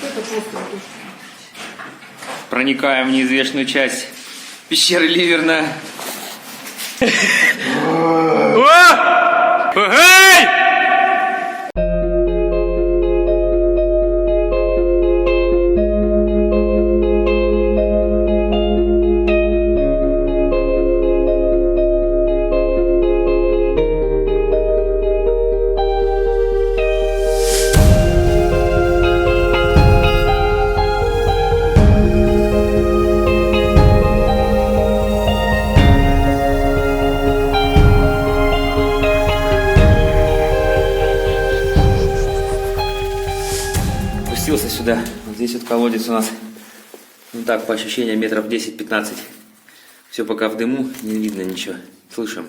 Вот это просто вот Проникаем в неизвестную часть пещеры Ливерна. Спустился сюда. Вот здесь вот колодец у нас. Ну так, по ощущениям, метров 10-15. Все пока в дыму, не видно ничего. Слышим.